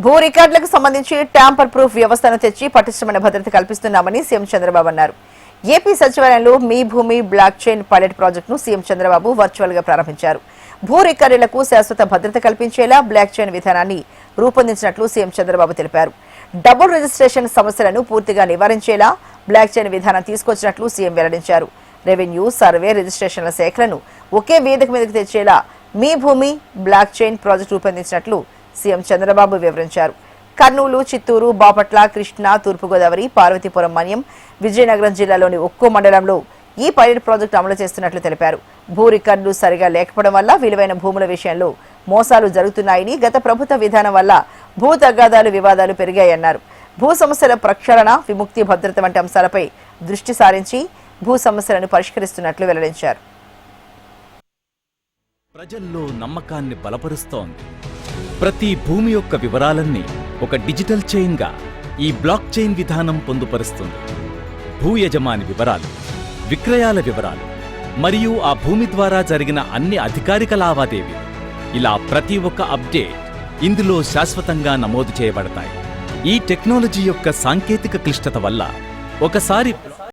భూ రికార్డులకు సంబంధించి tamper proof వ్యవస్థను తెచ్చి పటిష్టమైన భద్రత కల్పిస్తున్నామని సీఎం చంద్రబాబు అన్నారు. ఏపీ సచివాలయంలో మీ భూమి బ్లాక్ చైన్ పైలట్ ప్రాజెక్టును సీఎం చంద్రబాబు వర్చువల్ గా ప్రారంభించారు. భూ రికార్డులకు శాశ్వత భద్రత కల్పించేలా బ్లాక్ చైన్ విధానాన్ని రూపొందించినట్లు సీఎం చంద్రబాబు తెలిపారు. డబుల్ రిజిస్ట్రేషన్ సమస్యలను పూర్తిగా నివారించేలా బ్లాక్ చైన్ విధానం తీసుకొచ్చినట్లు సీఎం వెల్లడించారు. రెవెన్యూ, సర్వే, రిజిస్ట్రేషన్ల శాఖలను ఒకే వేదిక మీదకు తెచ్చేలా మీ భూమి బ్లాక్ చైన్ ప్రాజెక్టు రూపొందించినట్లు సీఎం చంద్రబాబు వివరించారు. కర్నూలు, చిత్తూరు, బాపట్ల, కృష్ణా, తూర్పుగోదావరి, పార్వతీపురం మన్యం, విజయనగరం జిల్లాలోని ఒక్కో మండలంలో ఈ పైలట్ ప్రాజెక్టు అమలు చేస్తున్నట్లు తెలిపారు. భూ రికార్డులు సరిగా లేకపోవడం వల్ల విలువైన భూముల విషయంలో మోసాలు జరుగుతున్నాయని, గత ప్రభుత్వ విధానం వల్ల భూ తగాదాలు, వివాదాలు పెరిగాయన్నారు. భూ సమస్యల ప్రక్షాళన, విముక్తి, భద్రత వంటి అంశాలపై దృష్టి సారించి భూ సమస్యలను పరిష్కరిస్తున్నట్లు వెల్లడించారు. ప్రజల్లో నమ్మకాన్ని బలపరుస్తోంది. ప్రతి భూమి యొక్క వివరాలన్నీ ఒక డిజిటల్ చైన్గా ఈ బ్లాక్ చైన్ విధానం పొందుపరుస్తుంది. భూ యజమాని వివరాలు, విక్రయాల వివరాలు మరియు ఆ భూమి ద్వారా జరిగిన అన్ని అధికారిక లావాదేవీలు, ఇలా ప్రతి ఒక్క అప్డేట్ ఇందులో శాశ్వతంగా నమోదు చేయబడతాయి. ఈ టెక్నాలజీ యొక్క సాంకేతిక క్లిష్టత వల్ల ఒకసారి